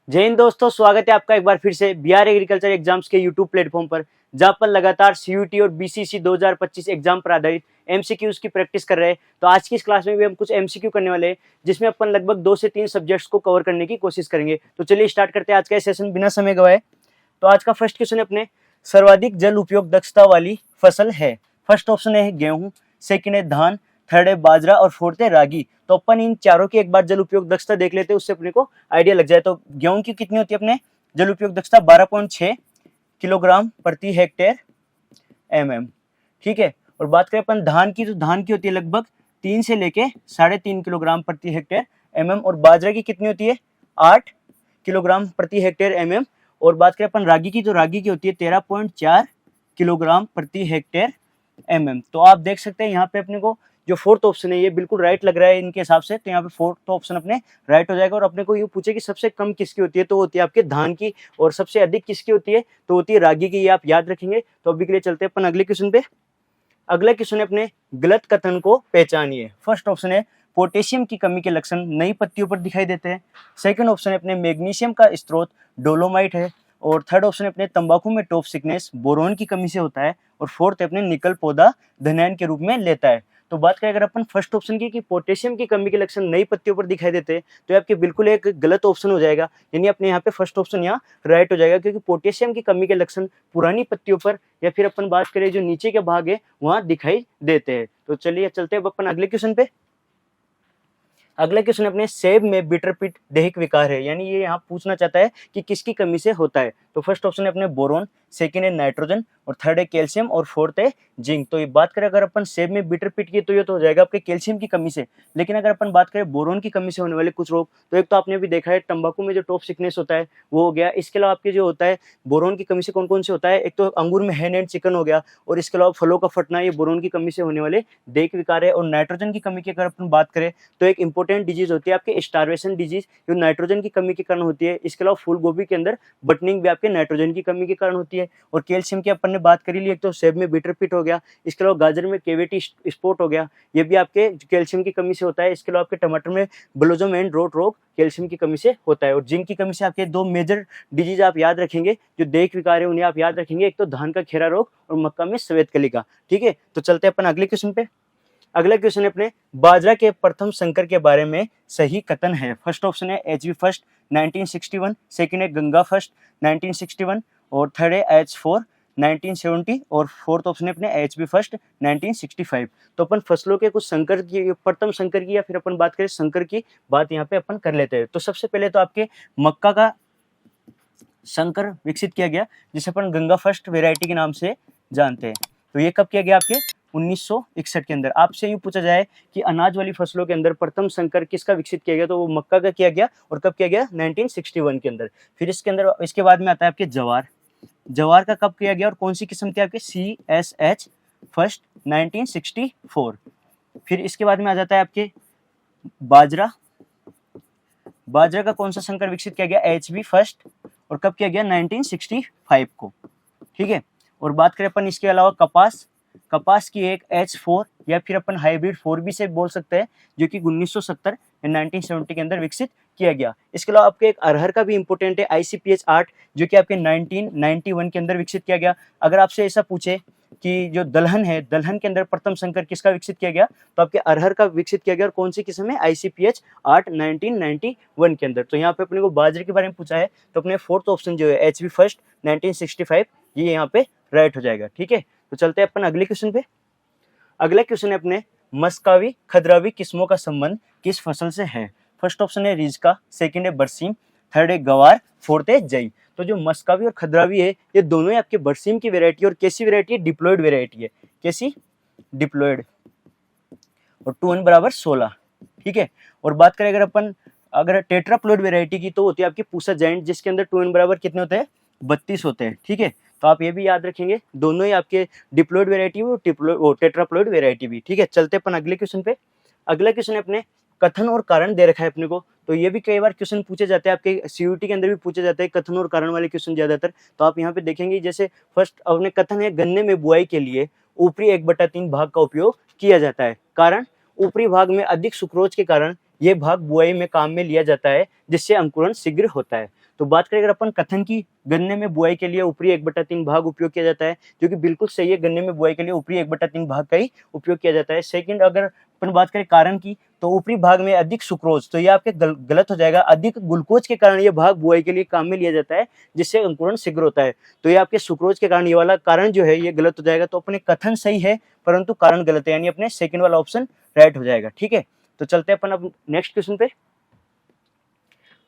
जय हिंद दोस्तों, स्वागत है आपका एक बार फिर से बिहार एग्रीकल्चर एग्जाम्स के यूट्यूब प्लेटफॉर्म पर, जहां पर लगातार सीयूटी और बीसीसी 2025 एग्जाम पर आधारित एमसीक्यूज की प्रैक्टिस कर रहे हैं। तो आज की इस क्लास में भी हम कुछ एमसीक्यू करने वाले हैं, जिसमें अपन लगभग 2 से 3 सब्जेक्ट्स को कवर करने की कोशिश करेंगे। तो चलिए स्टार्ट करते हैं आज का सेशन बिना समय गवाए। तो आज का फर्स्ट क्वेश्चन अपने सर्वाधिक जल उपयोग दक्षता वाली फसल है। फर्स्ट ऑप्शन है गेहूं, सेकंड है धान, थर्ड है बाजरा और फोर्थ है रागी। तो अपन इन चारों की एक बार जल उपयोग दक्षता देख लेते हैं, उससे अपने को आइडिया लग जाए। तो गेहूं की कितनी होती है अपने जल उपयोग दक्षता 12.6 किलोग्राम प्रति हेक्टेयर mm, ठीक है। और बात करें अपन धान की, तो धान की होती है लगभग 3 से लेके 3.5 किलोग्राम प्रति हेक्टेयर mm। और बाजरा की कितनी होती है 8 किलोग्राम प्रति हेक्टेयर mm। और बात करें अपन रागी की, तो रागी की होती है 13.4 किलोग्राम प्रति हेक्टेयर mm। तो आप देख सकते हैं यहाँ पे अपने को जो फोर्थ ऑप्शन है ये बिल्कुल राइट लग रहा है इनके हिसाब से। तो यहाँ पे फोर्थ ऑप्शन अपने राइट हो जाएगा। और अपने को ये पूछे कि सबसे कम किसकी होती है, तो होती है आपके धान की, और सबसे अधिक किसकी होती है, तो होती है रागी की। ये आप याद रखेंगे। तो अभी के लिए चलते हैं अपन अगले क्वेश्चन पे। अगला क्वेश्चन है अपने गलत कथन को पहचानिए। फर्स्ट ऑप्शन है पोटेशियम की कमी के लक्षण नई पत्तियों पर दिखाई देते हैं। सेकंड ऑप्शन है अपने मैग्नीशियम का स्रोत डोलोमाइट है। और थर्ड ऑप्शन है अपने तंबाकू में टॉप सिकनेस बोरोन की कमी से होता है। और फोर्थ है अपने निकल पौधा धनयन के रूप में लेता है। तो बात करें अगर अपन फर्स्ट ऑप्शन की कि पोटेशियम की कमी के लक्षण नई पत्तियों पर दिखाई देते हैं, तो आपके बिल्कुल एक गलत ऑप्शन हो जाएगा। यानी अपने यहाँ पे फर्स्ट ऑप्शन यहाँ राइट हो जाएगा, क्योंकि पोटेशियम की कमी के लक्षण पुरानी पत्तियों पर या फिर अपन बात करें जो नीचे के भाग है वहां दिखाई देते हैं। तो चलिए चलते हैं अपन अगले क्वेश्चन पे। अगला क्वेश्चन अपने सेब में बिटर पिट दैहिक विकार है, यानी ये यहाँ पूछना चाहता है कि किसकी कमी से होता है। तो फर्स्ट ऑप्शन है अपने बोरोन, सेकंड है नाइट्रोजन और थर्ड है कैल्शियम और फोर्थ है जिंक। तो ये बात करें अगर अपन सेब में बिटर पिट की, तो ये तो हो जाएगा आपके कैल्शियम की कमी से। लेकिन अगर अपन बात करें बोरोन की कमी से होने वाले कुछ रोग, तो एक तो आपने भी देखा है तंबाकू में जो टॉप सिकनेस होता है वो हो गया। इसके अलावा आपके जो होता है बोरोन की कमी से कौन कौन से होता है, एक तो अंगूर में हैन एंड चिकन हो गया, और इसके अलावा फलों का फटना, ये बोरोन की कमी से होने वाले दैहिक विकार है। और नाइट्रोजन की कमी की अगर अपन बात करें, तो एक इंपॉर्टेंट डिजीज होती है आपके स्टारवेशन डिजीज, जो नाइट्रोजन की कमी के कारण होती है। इसके अलावा फूल गोभी के अंदर बटनिंग भी आपके नाइट्रोजन की कमी के कारण होती है। और कैल्शियम की अपन ने बात करी ली, एक तो सेब में बिटर पिट हो गया, इसके अलावा गाजर में केविटी स्पॉट हो गया, ये भी आपके कैल्शियम की कमी से होता है। इसके अलावा आपके टमाटर में ब्लोजम एंड रोट रोग कैल्शियम की कमी से होता है। और जिंक की कमी से आपके दो मेजर डिजीज आप याद रखेंगे, जो दैहिक विकार है उन्हें आप याद रखेंगे, एक तो धान का खेरा रोग और मक्का में सफेद कली का। ठीक है, तो चलते हैं अपन अगले क्वेश्चन पे। अगला क्वेश्चन है अपने बाजरा के प्रथम संकर के बारे में सही कथन है। फर्स्ट ऑप्शन है एचबी फर्स्ट 1961, सेकंड है गंगा फर्स्ट 1961 और थर्ड है एच4 1970 और फोर्थ ऑप्शन है अपने एचबी फर्स्ट 1965। तो अपन फसलों के कुछ संकर की, प्रथम संकर की या फिर अपन बात करें संकर की बात यहाँ पे अपन कर लेते हैं। तो सबसे पहले तो आपके मक्का का संकर विकसित किया गया, जिसे अपन गंगा फर्स्ट वेराइटी के नाम से जानते हैं। तो ये कब किया गया आपके 1961 के अंदर। आपसे यूं पूछा जाए कि अनाज वाली फसलों के अंदर प्रथम संकर किसका विकसित किया गया, तो वो मक्का का किया गया। और कब किया गया 1961 के अंदर। फिर इसके अंदर इसके बाद में आता है आपके जवार। जवार का कब किया गया और कौन सी किस्म थी आपके CSH फर्स्ट 1964। फिर इसके बाद में आ जाता है आपके बाजरा। बाजरा का कौन सा संकर विकसित किया गया HB फर्स्ट और कब किया गया 1965 को। ठीक है, और बात करें अपन इसके अलावा कपास, कपास की एक H4 या फिर अपन हाइब्रिड 4B से बोल सकते हैं, जो कि 1970 या 1970 के अंदर विकसित किया गया। इसके अलावा आपके एक अरहर का भी इंपॉर्टेंट है ICPH 8, जो कि आपके 1991 के अंदर विकसित किया गया। अगर आपसे ऐसा पूछे कि जो दलहन है, दलहन के अंदर प्रथम संकर किसका विकसित किया गया, तो आपके अरहर का विकसित किया गया। और कौन सी किस्म है ICPH 8 1991 के अंदर। तो यहाँ पे अपने को बाजरे के बारे में पूछा है, तो अपने फोर्थ ऑप्शन जो है HB फर्स्ट 1965 ये यहाँ पे राइट हो जाएगा। ठीक है, तो चलते हैं अपन अगले क्वेश्चन पे। अगला क्वेश्चन है अपने मस्कावी खद्रावी किस्मों का संबंध किस फसल से है। फर्स्ट ऑप्शन है रिजका, सेकंड है बरसीम, थर्ड है गवार, फोर्थ है जई। तो जो मस्कावी और खद्रावी है ये दोनों ही आपके बरसीम की वेरायटी और कैसी वेरायटी है, डिप्लॉयड वेरायटी है। कैसी, डिप्लॉयड। और 2n बराबर 16। ठीक है, और बात करें अगर अपन अगर टेट्राप्लॉयड वेरायटी की, तो होती है आपकी पूसा जायंट, जिसके अंदर 2n बराबर कितने होते हैं 32 होते हैं। ठीक है, तो आप ये भी याद रखेंगे, दोनों ही आपके डिप्लॉयड वेरायटी और टेट्राप्लॉयड वेरायटी भी। ठीक है, चलते अपन अगले क्वेश्चन पे। अगला क्वेश्चन है अपने कथन और कारण दे रखा है अपने को। तो ये भी कई बार क्वेश्चन पूछे जाते हैं, आपके सीयूटी के अंदर भी पूछे जाते हैं कथन और कारण वाले क्वेश्चन ज्यादातर। तो आप यहाँ पे देखेंगे, जैसे फर्स्ट अपने कथन है गन्ने में बुआई के लिए ऊपरी 1/3 भाग का उपयोग किया जाता है। कारण ऊपरी भाग में अधिक सुक्रोज के कारण ये भाग बुआई में काम में लिया जाता है, जिससे अंकुरण शीघ्र होता है। तो बात करें अगर अपन कथन की, गन्ने में बुआई के लिए ऊपरी 1/3 भाग उपयोग किया जाता है, जो कि बिल्कुल सही है। गन्ने में बुआई के लिए ऊपरी 1/3 भाग का ही उपयोग किया जाता है। सेकंड, अगर अपन बात करें कारण की, तो ऊपरी भाग में अधिक सुक्रोज, तो ये आपके गलत हो जाएगा। अधिक ग्लूकोज के कारण ये भाग बुआई के लिए काम में लिया जाता है, जिससे अंकुरण शीघ्र होता है। तो ये आपके सुक्रोज के कारण, ये वाला कारण जो है ये गलत हो जाएगा। तो अपने कथन सही है परंतु कारण गलत है, यानी अपने सेकंड वाला ऑप्शन राइट हो जाएगा। ठीक है, तो चलते हैं अपन अब नेक्स्ट क्वेश्चन पे।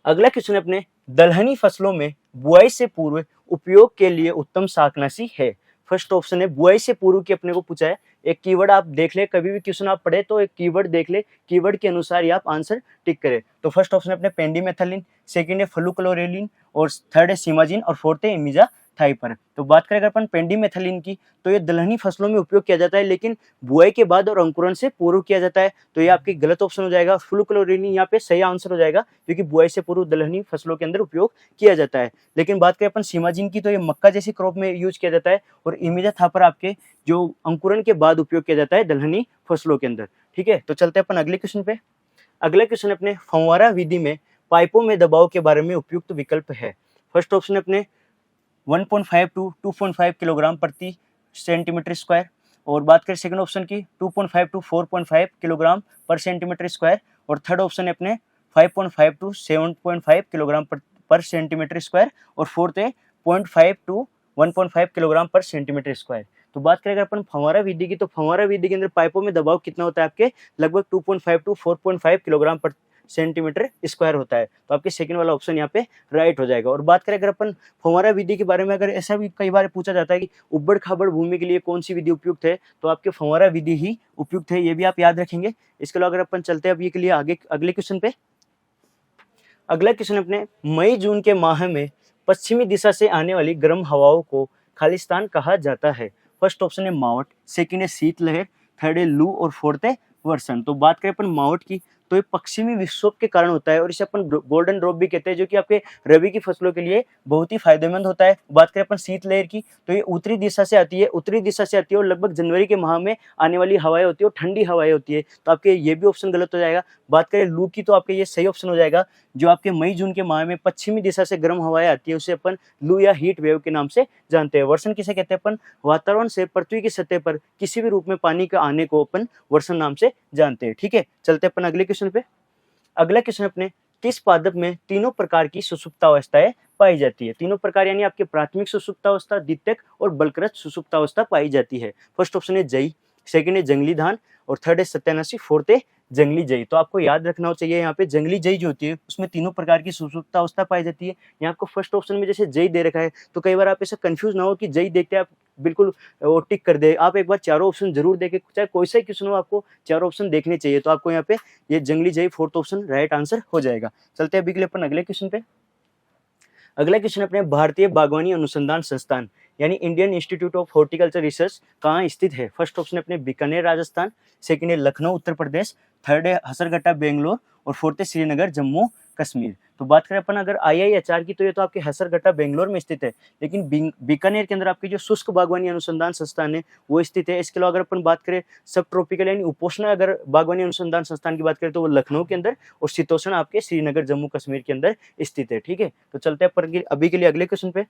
अगला क्वेश्चन अपने, दलहनी फसलों में बुआई से पूर्व उपयोग के लिए उत्तम शाकनाशी है। फर्स्ट ऑप्शन है बुआई से पूर्व की अपने को पूछा है। एक कीवर्ड आप देख ले, कभी भी क्वेश्चन आप पढ़े तो एक कीवर्ड देख ले, कीवर्ड के अनुसार ही आप आंसर टिक करें। तो फर्स्ट ऑप्शन है अपने पेंडिमेथलिन, सेकंड है फ्लूक्लोरेलिन, और थर्ड है सिमाजिन, और फोर्थ है इमिजा थाइपर। तो बात करें अगर अपन पेंडिमेथलिन की, तो ये दलहनी फसलों में उपयोग किया जाता है, लेकिन बुआई के बाद और अंकुरण से पूर्व किया जाता है। तो ये आपकी गलत ऑप्शन हो जाएगा। फ्लूक्लोरिन यहाँ पे सही आंसर हो जाएगा, क्योंकि बुआई से पूर्व दलहनी फसलों के अंदर उपयोग किया जाता है। लेकिन बात करें अपन सिमाजिन की, तो ये मक्का जैसी क्रॉप में यूज किया जाता है, और इमिजा थापर आपके जो अंकुरण के बाद उपयोग किया जाता है दलहनी फसलों के अंदर। ठीक है, तो चलते हैं अपन अगले क्वेश्चन पे। अगला क्वेश्चन अपने, फव्वारा विधि में पाइपों में दबाव के बारे में उपयुक्त विकल्प है। फर्स्ट ऑप्शन अपने 1.5 टू 2.5 किलोग्राम प्रति सेंटीमीटर स्क्वायर, और बात करें सेकंड ऑप्शन की 2.5 टू 4.5 किलोग्राम पर सेंटीमीटर स्क्वायर, और थर्ड ऑप्शन है अपने 5.5 टू 7.5 किलोग्राम पर सेंटीमीटर स्क्वायर, और फोर्थ है 0.5 टू 1.5 किलोग्राम पर सेंटीमीटर स्क्वायर। तो बात करें अगर अपन फव्वारा विधि की, तो फव्वारा विधि के अंदर पाइपों में दबाव कितना होता है आपके, लगभग 2.5 टू 4.5 किलोग्राम पर सेंटीमीटर स्क्वायर होता है। तो आपके सेकंड वाला ऑप्शन यहाँ पे राइट हो जाएगा। और बात करें अगर अपन फव्वारा विधि के बारे में, अगर ऐसा भी कई बार पूछा जाता है कि उबड़ खाबड़ भूमि के लिए कौन सी विधि उपयुक्त है, तो आपके फव्वारा विधि ही उपयुक्त है, ये भी आप याद रखेंगे। इसके अलावा अगर अपन चलते हैं अभी के लिए आगे अगले क्वेश्चन पे। अगला क्वेश्चन अपने, मई जून के माह में पश्चिमी दिशा से आने वाली गर्म हवाओं को खालिस्तान कहा जाता है। फर्स्ट ऑप्शन है मावट, सेकंड है शीतलहर, थर्ड है लू, और फोर्थ है वर्षण। तो बात करें अपन मावट की, तो ये पश्चिमी विक्षोभ के कारण होता है, और इसे अपन गोल्डन ड्रॉप भी कहते हैं, जो कि आपके रबी की फसलों के लिए बहुत ही फायदेमंद होता है। बात करें अपन शीतलहर की, तो ये उत्तरी दिशा से आती है, उत्तरी दिशा से आती है, और लगभग जनवरी के माह में आने वाली हवाएं होती है, और ठंडी हवाएं होती है। तो आपके ये भी ऑप्शन गलत हो जाएगा। बात करें लू की, तो आपके ये सही ऑप्शन हो जाएगा। जो आपके मई जून के माह में पश्चिमी दिशा से गर्म हवाएं आती है, उसे अपन लू या हीट वेव के नाम से जानते हैं। वर्षण किसे कहते हैं अपन, वातावरण से पृथ्वी की सतह पर किसी भी रूप में पानी के आने को अपन वर्षण नाम से जानते हैं। ठीक है, चलते हैं अपन अगले क्वेश्चन पे। अगला क्वेश्चन अपने, किस पादप में तीनों प्रकार की सुषुप्तावस्थाएं पाई जाती है। तीनों प्रकार यानी आपके प्राथमिक सुषुप्तावस्था, द्वितीयक और बलकृत सुषुप्तावस्था पाई जाती है। फर्स्ट ऑप्शन है जई, सेकंड है जंगली धान, और थर्ड है सत्यानाशी, फोर्थ है जंगली जई। तो आपको याद रखना चाहिए, यहाँ पे जंगली जई जो होती है उसमें तीनों प्रकार की सुषुप्तावस्था पाई जाती है। यहाँ आपको फर्स्ट ऑप्शन में जैसे जई दे रखा है, तो कई बार आप ऐसा कंफ्यूज ना हो कि जई देखते आप बिल्कुल वो टिक कर दे। आप एक बार चारों ऑप्शन जरूर देखें, चाहे कोई सा क्वेश्चन हो, आपको चारों ऑप्शन देखने चाहिए। तो आपको यहाँ पे ये जंगली जई फोर्थ ऑप्शन राइट आंसर हो जाएगा। चलते हैं अभी के लिए अपन अगले क्वेश्चन पे। अगला क्वेश्चन अपने, भारतीय बागवानी अनुसंधान संस्थान यानी Indian institute of horticulture research कहाँ स्थित है। फर्स्ट ऑप्शन अपने बीकानेर राजस्थान, सेकंड है लखनऊ उत्तर प्रदेश, थर्ड है हसरगट्टा बेंगलोर, और फोर्थ है श्रीनगर जम्मू कश्मीर। तो बात करें अपन अगर IIHR की, तो ये तो आपके हसरगट्टा बेंगलोर में स्थित है, लेकिन बीकानेर के अंदर आपकी जो शुष्क बागवानी अनुसंधान संस्थान है वो स्थित है। इसके अलावा अगर अपन बात करें सब ट्रॉपिकल यानी उपोष्ण अगर बागवानी अनुसंधान संस्थान की बात करें, तो वो लखनऊ के अंदर, और शीतोष्ण आपके श्रीनगर जम्मू कश्मीर के अंदर स्थित है। ठीक है, तो चलते हैं पर अभी के लिए अगले क्वेश्चन पे।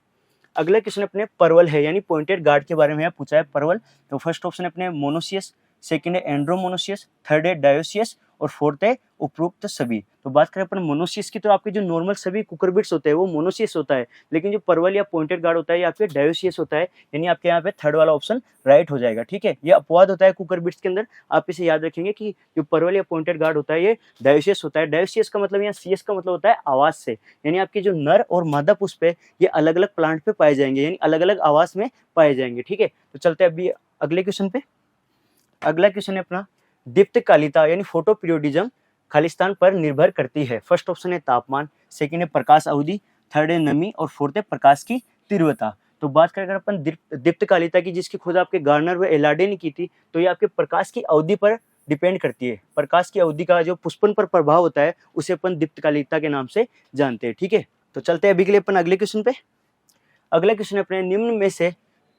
अगला क्वेश्चन अपने परवल है, यानी पॉइंटेड गार्ड के बारे में पूछा है परवल। तो फर्स्ट ऑप्शन अपने मोनोसियस, सेकंड है एंड्रोमोनोसियस, थर्ड है डायोसियस, और फोर्थ है उपरोक्त सभी। तो बात करें अपन मोनोसियस की, तो आपके जो नॉर्मल सभी कुकुरबिट्स होते हैं वो मोनोसियस होता है, लेकिन जो परवल या पॉइंटेड गार्ड होता है ये आपके डायोसियस होता है, यानी आपके यहाँ पे थर्ड वाला ऑप्शन राइट हो जाएगा। ठीक है, ये अपवाद होता है कुकुरबिट्स के अंदर, आप इसे याद रखेंगे कि जो परवल या पॉइंटेड गार्ड होता है ये डायोसियस होता है। डायोसियस का मतलब, यहाँ सीएस का मतलब होता है आवास से, यानी आपके जो नर और मादा पुष्प है ये अलग अलग प्लांट पे पाए जाएंगे, यानी अलग अलग आवास में पाए जाएंगे। ठीक है, तो चलते हैं अभी अगले क्वेश्चन पे। अगला क्वेश्चन है अपना, दीप्तकालिता यानी फोटो पीरियोडिज्म खालिस्तान पर निर्भर करती है। फर्स्ट ऑप्शन है तापमान, सेकंड है प्रकाश अवधि, थर्ड है नमी, और फोर्थ है प्रकाश की तीव्रता। तो बात करें अगर अपन दीप्तकालिता की, जिसकी खोज आपके गार्नर व एलाडे ने की थी, तो ये आपके प्रकाश की अवधि पर डिपेंड करती है। प्रकाश की अवधि का जो पुष्पन पर प्रभाव होता है उसे अपन दीप्तकालिता के नाम से जानते हैं। ठीक है, तो चलते हैं अभी के लिए अपन अगले क्वेश्चन पे। अगला क्वेश्चन अपने, निम्न में से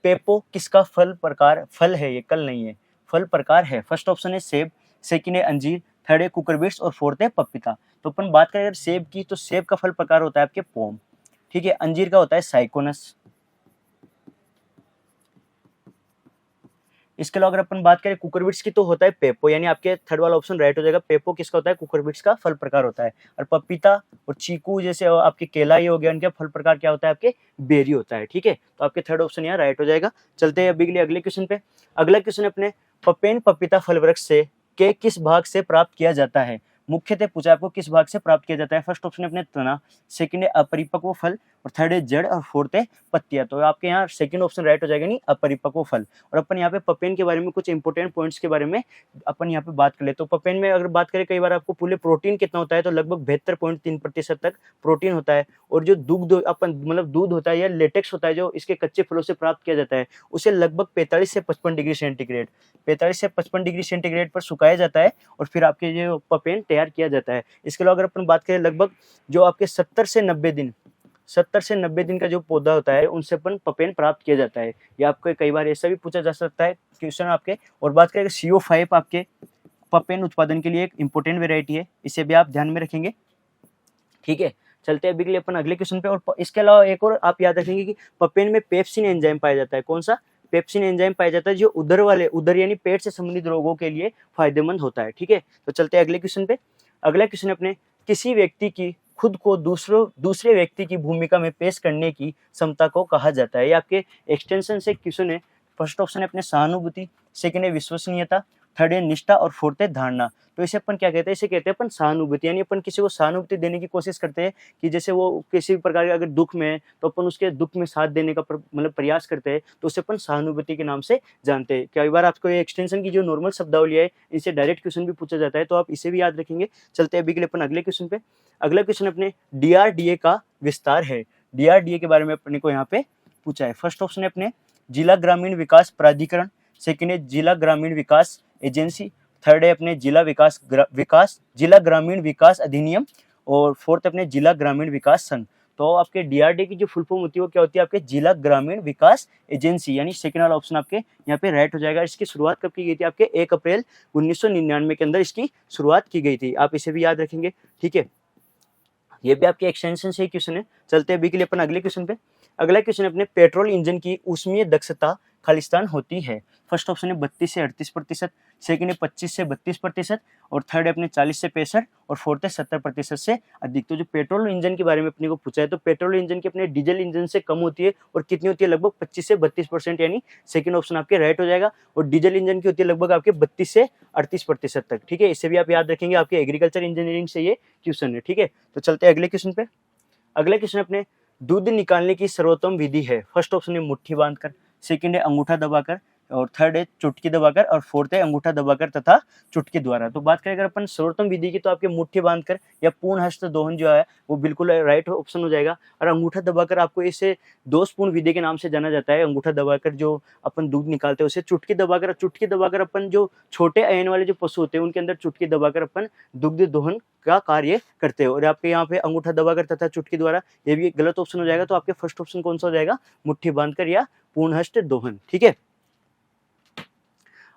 पेपो किसका फल प्रकार, फल है ये, कल नहीं है, फल प्रकार है। फर्स्ट ऑप्शन है सेब, सेकंड है अंजीर, थर्ड है कुकुरबिट्स और फोर्थ है पपीता। तो अपन बात करें अगर सेब की, तो सेब का फल प्रकार होता है आपके पोम, ठीक है। अंजीर का होता है साइकोनस। इसके अलावा अगर अपन बात करें कुकुरबिट्स की, तो होता है पेपो, यानी आपके थर्ड वाला ऑप्शन राइट हो जाएगा। पेपो किसका होता है? कुकुरबिट्स का फल प्रकार होता है। और पपीता और चीकू जैसे आपके केला ही हो गया, इनका फल प्रकार क्या होता है? आपके बेरी होता है, ठीक है। तो आपके थर्ड ऑप्शन यहाँ राइट हो जाएगा। चलते हैं अभी के लिए अगले क्वेश्चन पे। अगला क्वेश्चन अपने पपेन पपीता फल वृक्ष से के किस भाग से प्राप्त किया जाता है? मुख्यतः पूछा आपको किस भाग से प्राप्त किया जाता है। फर्स्ट ऑप्शन है अपने तना, सेकंड है अपरिपक्व फल, और थर्ड है जड़, और फोर्थ है पत्तियां। तो आपके यहाँ सेकंड ऑप्शन राइट हो जाएगा, नहीं अपरिपक्व फल। और अपन यहाँ पे पपेन के बारे में कुछ इंपॉर्टेंट पॉइंट्स के बारे में अपन यहाँ पे बात कर ले। तो पपेन में अगर बात करें, कई बार आपको पूरे प्रोटीन कितना होता है, तो लगभग 72.3% तक प्रोटीन होता है। और जो दुग्ध अपन मतलब दूध होता है या लेटेक्स होता है, जो इसके कच्चे फलों से प्राप्त किया जाता है, उसे लगभग 45 से 55 डिग्री सेंटीग्रेड 45 से 55 डिग्री सेंटीग्रेड पर सुखाया जाता है, और फिर आपके जो पपेन तैयार किया जाता है। इसके अलावा अगर अपन बात करें, लगभग जो आपके 70 से 90 दिन का जो पौधा होता है, उनसे अपन पपेन प्राप्त किया जाता है। या आपको कई बार ऐसा भी पूछा जा सकता है क्वेश्चन आपके। और बात करें CO5 आपके पपेन उत्पादन के लिए एक इंपॉर्टेंट वेराइटी है, इसे भी आप ध्यान में रखेंगे, ठीक है। चलते हैं अभी के लिए अपन अगले क्वेश्चन पे। और इसके अलावा एक और आप याद रखेंगे कि पपेन में पेप्सिन एंजाइम पाया जाता है। कौन सा? पेप्सिन एंजाइम पाया जाता है, जो उदर यानी पेट से संबंधित रोगों के लिए फायदेमंद होता है, ठीक है। तो चलते हैं अगले क्वेश्चन पे। अगला क्वेश्चन अपने किसी व्यक्ति की खुद को दूसरे व्यक्ति की भूमिका में पेश करने की क्षमता को कहा जाता है। ये आपके एक्सटेंशन से क्वेश्चन है। फर्स्ट ऑप्शन है अपने सहानुभूति, सेकंड है विश्वसनीयता, थर्ड है निष्ठा, और फोर्थ है धारणा। तो इसे अपन क्या कहते हैं? इसे कहते हैं अपन सहानुभूति, यानी अपन किसी को सहानुभूति देने की कोशिश करते हैं, कि जैसे वो किसी भी प्रकार का अगर दुख में है, तो अपन उसके दुख में साथ देने का मतलब प्रयास करते हैं, तो उसे अपन सहानुभूति के नाम से जानते हैं। कई बार आपको ये एक्सटेंशन की जो नॉर्मल शब्दावली है, इनसे डायरेक्ट क्वेश्चन भी पूछा जाता है, तो आप इसे भी याद रखेंगे। चलते हैं अभी के लिए अपन अगले क्वेश्चन पे। अगला क्वेश्चन अपने DRDA का विस्तार है। DRDA के बारे में अपने को यहाँ पे पूछा है। फर्स्ट ऑप्शन है अपने जिला ग्रामीण विकास प्राधिकरण, सेकंड है जिला ग्रामीण विकास एजेंसी, थर्ड है अपने जिला ग्रामीण विकास अधिनियम, और फोर्थ अपने जिला ग्रामीण विकास संघ। तो आपके DRDA की जो फुल फॉर्म होती है वो क्या होती है? आपके जिला ग्रामीण विकास एजेंसी, यानी सेकंड वाला ऑप्शन आपके यहाँ पे राइट हो जाएगा। इसकी शुरुआत कब की गई थी? आपके 1 अप्रैल 1999 के अंदर इसकी शुरुआत की गई थी। आप इसे भी याद रखेंगे, ठीक है। ये भी आपके एक्सटेंशन से ही क्वेश्चन है। चलते हैं अभी के लिए अपन अगले क्वेश्चन पे। अगला क्वेश्चन अपने पेट्रोल इंजन की ऊष्मीय दक्षता खालिस्तान होती है। फर्स्ट ऑप्शन है 32 से 38%, सेकंड है 25 से 32%, और थर्ड है अपने 40 से 65, और फोर्थ है 70% से अधिक। तो जो पेट्रोल इंजन के बारे में अपने को पूछा है, तो पेट्रोल इंजन की अपने डीजल इंजन से कम होती है, और कितनी होती है? लगभग 25 से 32%, यानी सेकंड ऑप्शन आपके राइट हो जाएगा। और डीजल इंजन की होती है लगभग आपके 32 से 38% तक, ठीक है। इसे भी आप याद रखेंगे, आपके एग्रीकल्चर इंजीनियरिंग से ये क्वेश्चन है, ठीक है। तो चलते हैं अगले क्वेश्चन पे। अगला क्वेश्चन अपने दूध निकालने की सर्वोत्तम विधि है। फर्स्ट ऑप्शन है मुट्ठी बांधकर, सेकंड है अंगूठा दबाकर, और थर्ड है चुटकी दबाकर, और फोर्थ है अंगूठा दबाकर तथा चुटकी द्वारा। तो बात करें अगर अपन सर्वोत्तम विधि की, तो आपके मुट्ठी बांधकर या पूर्ण हस्त दोहन जो है, वो बिल्कुल राइट ऑप्शन हो जाएगा। और अंगूठा दबाकर आपको इसे दोषपूर्ण विधि के नाम से जाना जाता है। अंगूठा दबाकर जो अपन दूध निकालते हैं उसे चुटकी दबाकर अपन जो छोटे अयन वाले जो पशु होते हैं, उनके अंदर चुटकी दबाकर अपन दुग्ध दोहन का कार्य करते हैं। और आपके यहाँ पे अंगूठा दबाकर तथा चुटकी द्वारा, ये भी गलत ऑप्शन हो जाएगा। तो आपके फर्स्ट ऑप्शन कौन सा हो जाएगा? मुट्ठी बांधकर या पूर्ण हस्त दोहन, ठीक है।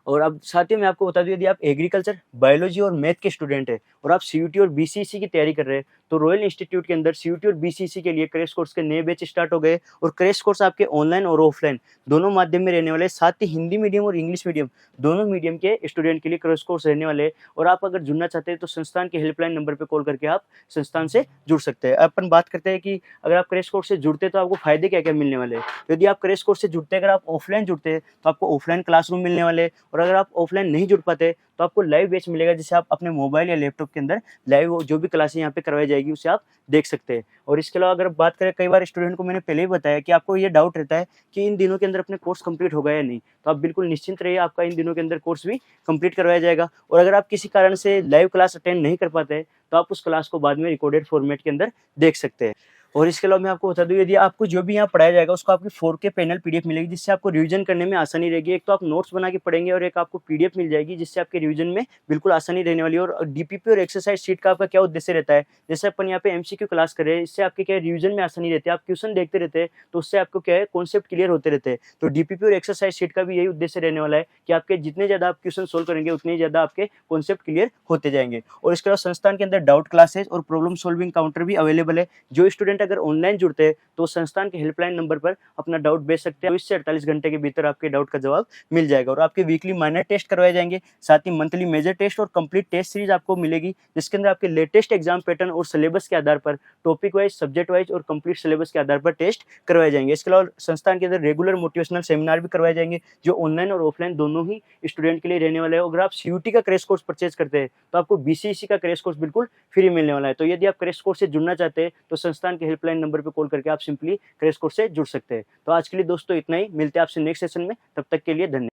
और अब साथ ही मैं आपको बता दूं, यदि आप एग्रीकल्चर, बायोलॉजी और मैथ के स्टूडेंट हैं, और आप CUT और BCC की तैयारी कर रहे हैं, तो रॉयल इंस्टीट्यूट के अंदर CUT और BCC के लिए क्रैश कोर्स के नए बैच स्टार्ट हो गए। और क्रैश कोर्स आपके ऑनलाइन और ऑफलाइन दोनों माध्यम में रहने वाले, साथ ही हिंदी मीडियम और इंग्लिश मीडियम दोनों मीडियम के स्टूडेंट के लिए क्रैश कोर्स रहने वाले हैं। और आप अगर जुड़ना चाहते हैं, तो संस्थान के हेल्पलाइन नंबर पर कॉल करके आप संस्थान से जुड़ सकते हैं। अपन बात करते हैं कि अगर आप क्रैश कोर्स से जुड़ते हैं, तो आपको फायदे क्या क्या मिलने वाले हैं। यदि आप क्रैश कोर्स से जुड़ते हैं, अगर आप ऑफलाइन जुड़ते हैं, तो आपको ऑफलाइन क्लासरूम मिलने वाले हैं। और अगर आप ऑफलाइन नहीं जुड़ पाते, तो आपको लाइव बैच मिलेगा, जिसे आप अपने मोबाइल या लैपटॉप के अंदर लाइव जो भी क्लासें यहाँ पे करवाई जाएगी, उसे आप देख सकते हैं। और इसके अलावा अगर बात करें, कई बार स्टूडेंट को मैंने पहले ही बताया कि आपको ये डाउट रहता है कि इन दिनों के अंदर अपने कोर्स कंप्लीट होगा या नहीं, तो आप बिल्कुल निश्चिंत रहिए, आपका इन दिनों के अंदर कोर्स भी कंप्लीट करवाया जाएगा। और अगर आप किसी कारण से लाइव क्लास अटेंड नहीं कर पाते, तो आप उस क्लास को बाद में रिकॉर्डेड फॉर्मेट के अंदर देख सकते हैं। और इसके अलावा मैं आपको बता दूं, यदि आपको जो भी यहाँ पढ़ाया जाएगा उसको आपकी 4K पैनल पीडीएफ मिलेगी, जिससे आपको रिवीजन करने में आसानी रहेगी। एक तो आप नोट्स बना के पढ़ेंगे और एक आपको पीडीएफ मिल जाएगी, जिससे आपके रिवीजन में बिल्कुल आसानी रहने वाली है। और डीपीपी और एक्सरसाइज शीट का आपका क्या उद्देश्य रहता है, जैसे अपन यहाँ पे एमसीक्यू क्लास कर रहे हैं, इससे आपके क्या रिवीजन में आसानी रहती है। आप क्वेश्चन देखते रहते हैं तो उससे आपको क्या है, कॉन्सेप्ट क्लियर होते रहते हैं। तो डीपीपी और एक्सरसाइज शीट का भी यही उद्देश्य रहने वाला है कि आपके जितने ज्यादा आप क्वेश्चन सोल्व करेंगे उतने ही ज्यादा आपके कॉन्सेप्ट क्लियर होते जाएंगे। और इसके अलावा संस्थान के अंदर डाउट क्लासेस और प्रॉब्लम सॉल्विंग काउंटर भी अवेलेबल है। जो स्टूडेंट अगर ऑनलाइन जुड़ते हैं तो संस्थान के हेल्पलाइन नंबर पर अपना डाउट भेज सकते हैं। 24 से 48 घंटे के भीतर आपके डाउट का जवाब मिल जाएगा। और आपके वीकली माइनर टेस्ट करवाए जाएंगे, साथ ही मंथली मेजर टेस्ट और कंप्लीट टेस्ट सीरीज आपको मिलेगी, जिसके अंदर आपके लेटेस्ट एग्जाम पैटर्न और सिलेबस के आधार पर टॉपिक वाइज, सब्जेक्ट वाइज और कंप्लीट सिलेबस के आधार पर टेस्ट करवाए जाएंगे। इसके अलावा संस्थान के अंदर रेगुलर मोटिवेशनल सेमिनार भी करवाए जाएंगे, जो ऑनलाइन और ऑफलाइन दोनों ही स्टूडेंट के लिए रहने वाले हैं। अगर आप सीयूटी का क्रैश कोर्स परचेज करते हैं तो आपको बीसीईसी का क्रैश कोर्स बिल्कुल फ्री मिलने वाला है। तो यदि आप क्रैश कोर्स से जुड़ना चाहते हैं तो संस्थान के हेल्पलाइन नंबर पर कॉल करके आप सिंपली क्रैश कोर्स से जुड़ सकते हैं। तो आज के लिए दोस्तों इतना ही, मिलते हैं आपसे नेक्स्ट सेशन में, तब तक के लिए धन्यवाद।